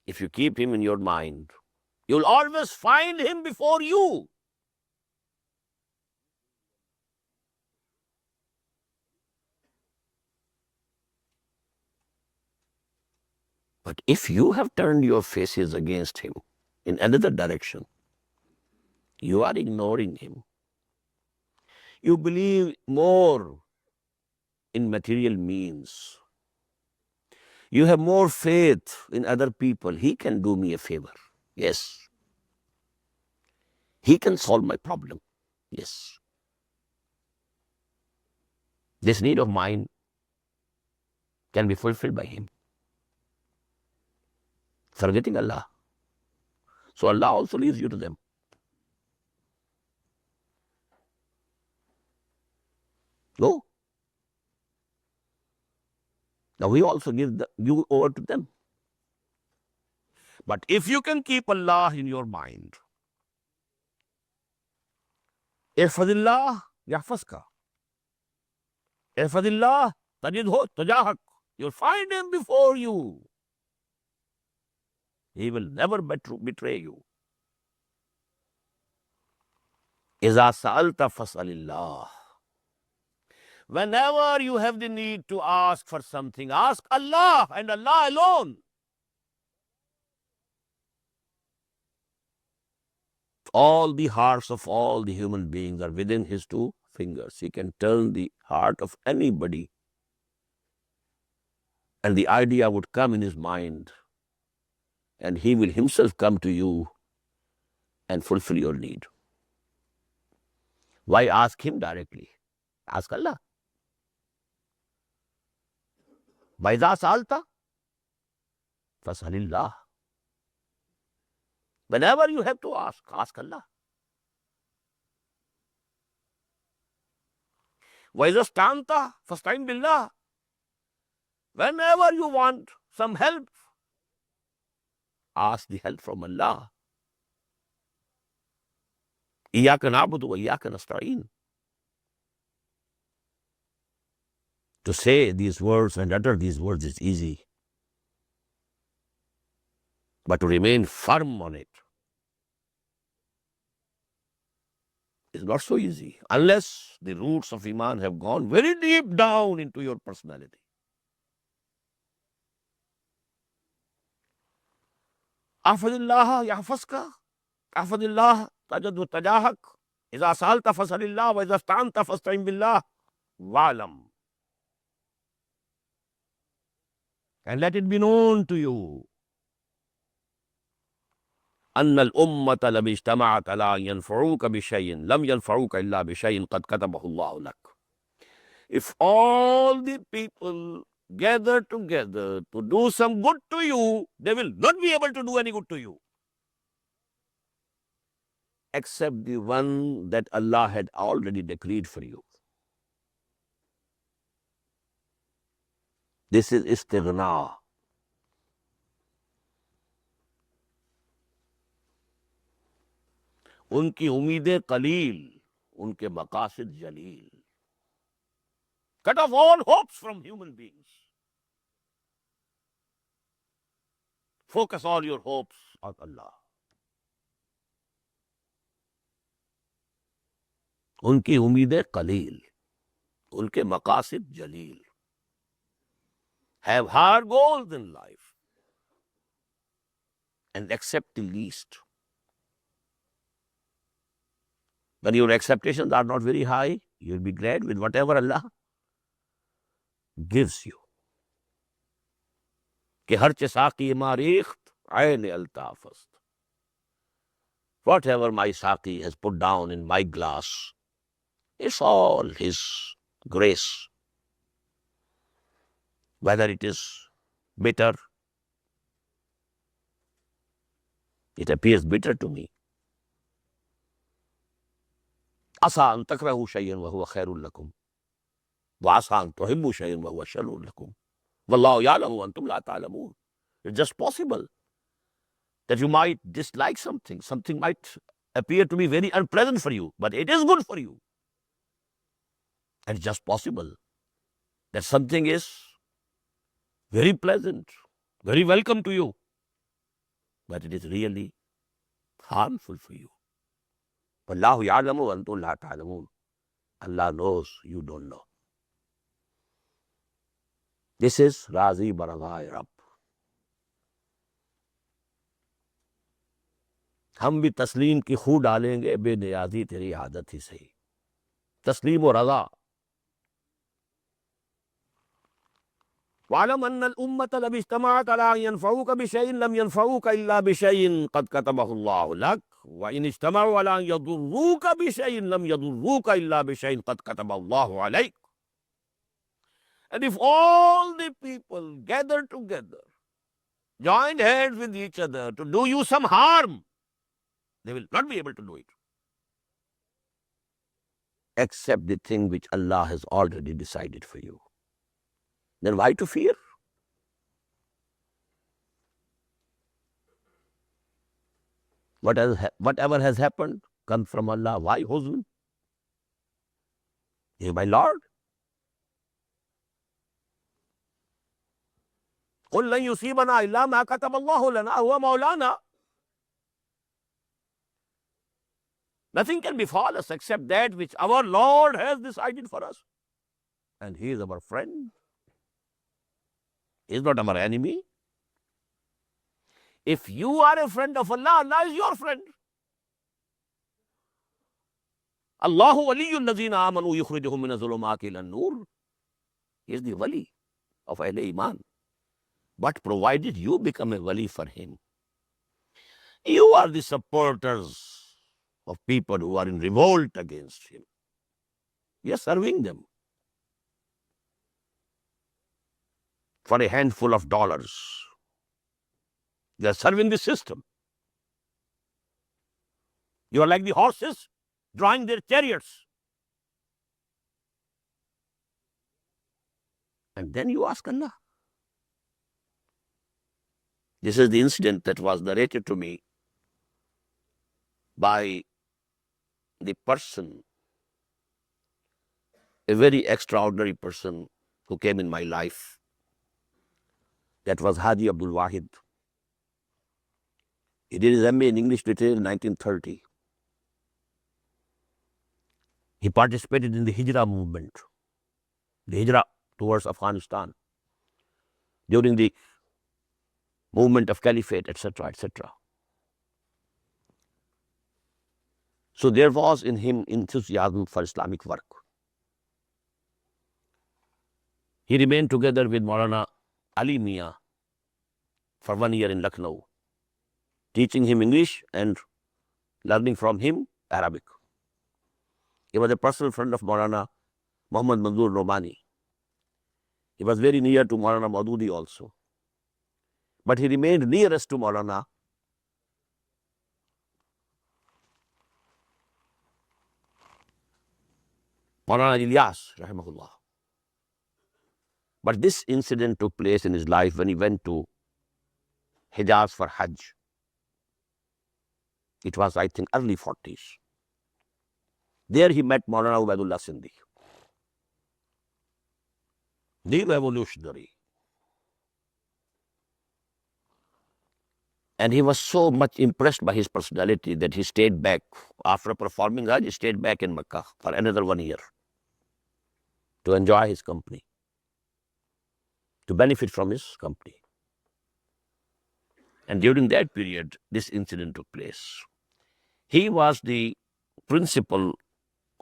if you keep Him in your mind, you'll always find Him before you. But if you have turned your faces against Him in another direction, you are ignoring Him. You believe more in material means. You have more faith in other people. He can do me a favor. Yes. He can solve my problem. Yes. This need of mine can be fulfilled by him. Forgetting Allah. So Allah also leads you to them. Go. Now we also give you over to them. But if you can keep Allah in your mind, ihfadillah yahfazka. Ihfadillah tajidhu tujahak. You'll find him before you. He will never betray you. Iza sa'alta fas'alillah. Whenever you have the need to ask for something, ask Allah and Allah alone. All the hearts of all the human beings are within his two fingers. He can turn the heart of anybody, and the idea would come in his mind, and he will himself come to you and fulfill your need. Why ask him directly? Ask Allah. وَإِذَا سَأَلْتَ فَاسْأَلِ اللَّهَ. Whenever you have to ask Allah. وَإِذَا اسْتَعَنْتَ فَاسْتَعِنْ بِاللَّهِ. Whenever you want some help, ask the help from Allah. إِيَّاكَ نَعْبُدُ وَإِيَّاكَ نَسْتَعِينُ. To say these words and utter these words is easy, but to remain firm on it is not so easy, unless the roots of Iman have gone very deep down into your personality. Ahfadillah yahfazka. Ahfadillah tajidhu tajahak. Iza sa'alta fas'alillah wa iza ista'anta fasta'in billah. Wa'lam. And let it be known to you, أن الأمة لم اجتمعت على أن ينفعوك بشيء لم ينفعوك إلا بشيء قد كتبه الله لك. If all the people gather together to do some good to you, they will not be able to do any good to you, except the one that Allah had already decreed for you. This is istighna. उनकी उम्मीदें कलील, उनके मकासिद जलील. Cut off all hopes from human beings. Focus all your hopes on Allah. उनकी उम्मीदें कलील, उनके मकासिद जलील. Have higher goals in life and accept the least. When your expectations are not very high, you'll be glad with whatever Allah gives you. कि हर साकी मारीख्त ऐन अल्ताफस्त. Whatever my saki has put down in my glass, it's all his grace. Whether it is bitter, it appears bitter to me. عسى أن تكرهوا شيئا وهو خير لكم وعسى أن تحبوا شيئا وهو شر لكم والله يعلم وأنتم لا تعلمون. It's just possible that you might dislike something. Something might appear to be very unpleasant for you, but it is good for you. And it's just possible that something is very pleasant, very welcome to you, but it is really harmful for you. Wallahu ya'lamu wa antum la ta'lamun. Allah knows, you don't know. This is Razi Baragai Rabb. हम भी तस्लीम की खू डालेंगे बेनियाजी तेरी आदत ही सही. taslim or raza. وَعَلَمْ أَنَّ الْأُمَّةَ لَوْ اجْتَمَعَتْ عَلَىٰ أَن يَنفَعُوكَ بِشَيْءٍ لَمْ يَنفَعُوكَ إِلَّا بِشَيْءٍ قَدْ كَتَبَهُ اللَّهُ لَكَ وَإِنِ اجْتَمَعُوا عَلَىٰ أَن يَضُرُّوكَ بِشَيْءٍ لَمْ يَضُرُّوكَ إِلَّا بِشَيْءٍ قَدْ كَتَبَ اللَّهُ عَلَيْكَ. And if all the people gather together, join hands with each other to do you some harm, they will not be able to do it, except the thing which Allah has already decided for you. Then why to fear? Whatever has happened comes from Allah. Why huzn? He is my Lord. قُلْ لَنْ يُصِيبَنَا إِلَّا مَا كَتَبَ اللَّهُ لَنَا هُوَ مَوْلَانَا. Nothing can befall us except that which our Lord has decided for us. And He is our friend. He is not our enemy. If you are a friend of Allah, Allah is your friend. Allahu waliyyul ladhina amanu yukhrijuhum min az-zulumati ila an-nur. He is the wali of Ahl Iman. But provided you become a wali for him, you are the supporters of people who are in revolt against him. You are serving them for a handful of dollars. You are serving the system. You are like the horses drawing their chariots. And then you ask Allah. This is the incident that was narrated to me by the person, a very extraordinary person who came in my life. That was Haji Abdul Wahid. He did his MA in English Literature in 1930. He participated in the Hijrah movement, the Hijrah towards Afghanistan, during the movement of Caliphate, etc., etc. So there was in him enthusiasm for Islamic work. He remained together with Maulana Ali Mia for 1 year in Lucknow, teaching him English and learning from him Arabic. He was a personal friend of Maulana Muhammad Manzoor Nomani. He was very near to Maulana Maududi also. But he remained nearest to Maulana Ilyas, rahimahullah. But this incident took place in his life when he went to Hijaz for Hajj. It was, I think, early 40s. There he met Maulana Ubaidullah Sindhi, the revolutionary. And he was so much impressed by his personality that he stayed back. After performing Hajj, he stayed back in Mecca for another 1 year to enjoy his company, to benefit from his company. And during that period, this incident took place. He was the principal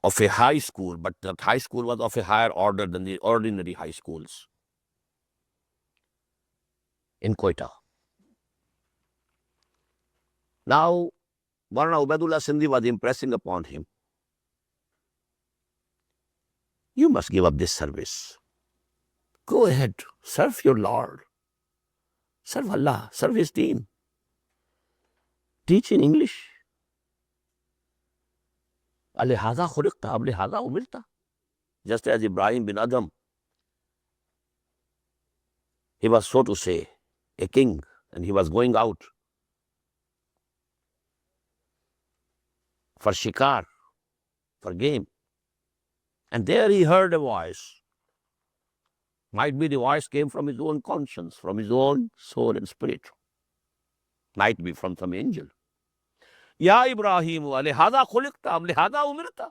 of a high school, but that high school was of a higher order than the ordinary high schools in Quetta. Now, Maulana Ubaidullah Sindhi was impressing upon him, you must give up this service. Go ahead, serve your Lord. Serve Allah, serve His deen. Teach in English. Alihaza khuliqta, alihaza umirta. Just as Ibrahim bin Adam, he was, so to say, a king, and he was going out for shikar, for game. And there he heard a voice. Might be the voice came from his own conscience, from his own soul and spirit. Might be from some angel. Ya Ibrahim, alihada khuliqta, alihada umirta.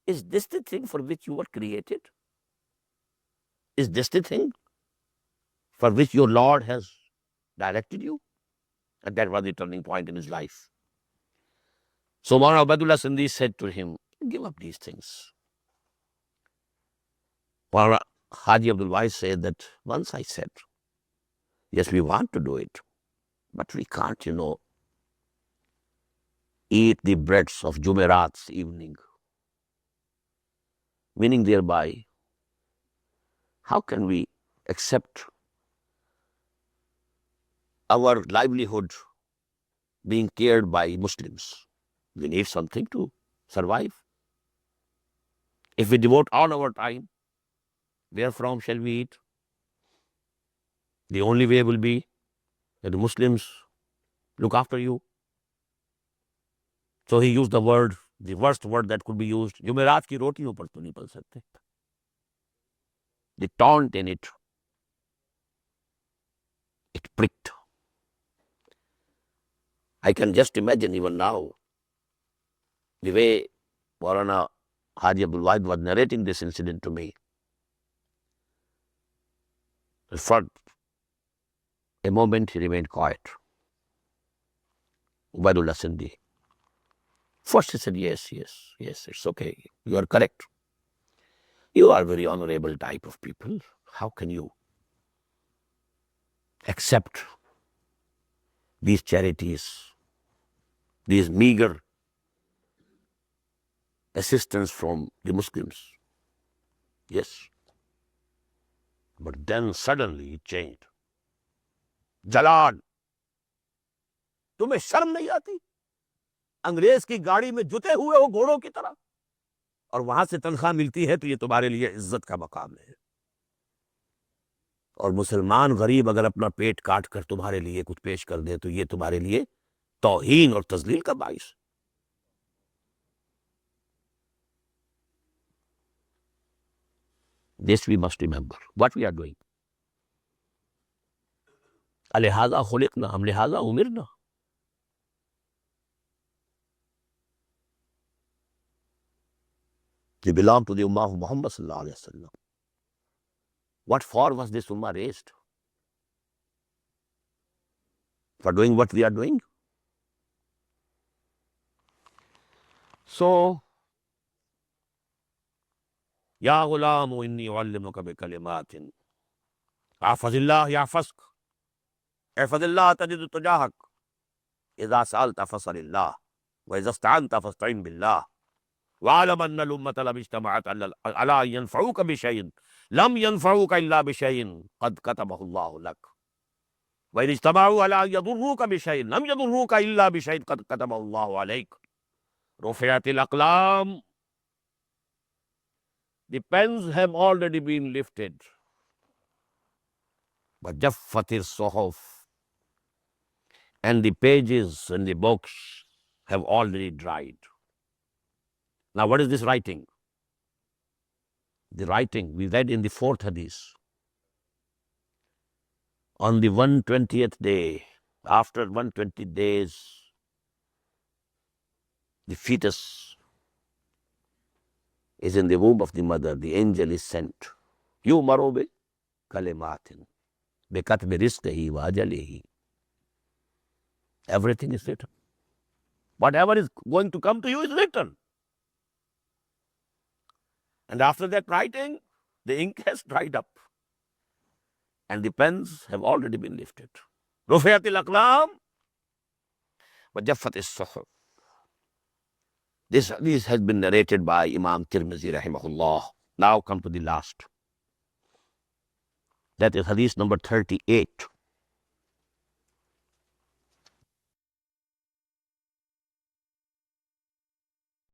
Is this the thing for which you were created? Is this the thing for which your Lord has directed you? And that was the turning point in his life. So Maulana Ubaidullah Sindhi said to him, Give up these things. Well, Haji Abdul Wais said that once I said, yes, we want to do it, but we can't, eat the breads of Jumerat's evening. Meaning thereby, how can we accept our livelihood being cared by Muslims? We need something to survive. If we devote all our time, where from shall we eat? The only way will be that the Muslims look after you. So he used the word, the worst word that could be used, Jumerat ki rotiyon par to nahi pal sakte. The taunt in it, it pricked. I can just imagine even now, the way Maulana Haji Abdul Wahid was narrating this incident to me. For a moment he remained quiet. Ubaidullah Sindhi. First he said, yes, it's okay. You are correct. You are a very honorable type of people. How can you accept these charities, these meager assistance from the Muslims? Yes. But then suddenly it changed. Jalal, तुम्हें शर्म नहीं आती? अंग्रेज की गाड़ी में जुते हुए हो घोड़ों की तरह, और वहां से तनख्वाह मिलती है तो ये तुम्हारे लिए इज्जत का मकाम है। और मुसलमान गरीब अगर अपना पेट काट कर तुम्हारे लिए कुछ पेश कर दे तो ये तुम्हारे लिए तौहीन और तजलील का बाइस। This we must remember what we are doing. लिहाजा खुलिकना, हम लिहाजा उमिरना। They belong to the Ummah of Muhammad sallallahu alaihi wasallam. What for was this Ummah raised? For doing what we are doing? So, Ya ghulamu inni uallimuka bi kalimatin. Ahfazillah yahfazk. Ihfazillah tajidu tujahak. Idha sa'alta fas'alillah. Wa idha ista'anta fasta'in billah. وَاعْلَمْ أَنَّ الْأُمَّةَ لَمْ اجْتَمَعَتْ عَلَىٰ أَن يَنْفَعُوكَ بِشَيْءٍ لَمْ يَنْفَعُوكَ إِلَّا بِشَيْءٍ قَدْ كَتَبَهُ اللَّهُ لَكَ وَإِنِ اجْتَمَعُوا عَلَىٰ أَن يَضُرُّوكَ بِشَيْءٍ لَمْ يَضُرُّوكَ إِلَّا بِشَيْءٍ قَدْ كَتَبَهُ اللَّهُ عَلَيْكَ رُفِعَتِ الْأَقْلَامُ. The pens have already been lifted. وَجَفَّتِ الصُّحُفُ. And the pages and the books have already dried. Now, what is this writing? The writing we read in the 4th hadith. On the 120th day, after 120 days, the fetus is in the womb of the mother. The angel is sent. Yu'maru bi kalimatin bi katbi rizqihi wa ajalihi. Everything is written. Whatever is going to come to you is written. And after that writing, the ink has dried up. And the pens have already been lifted. رُفِعَتِ الْأَقْلَامُ وَجَفَّتِ الصُّحُفُ. This hadith has been narrated by Imam Tirmizi rahimahullah. Now come to the last. That is hadith number 38.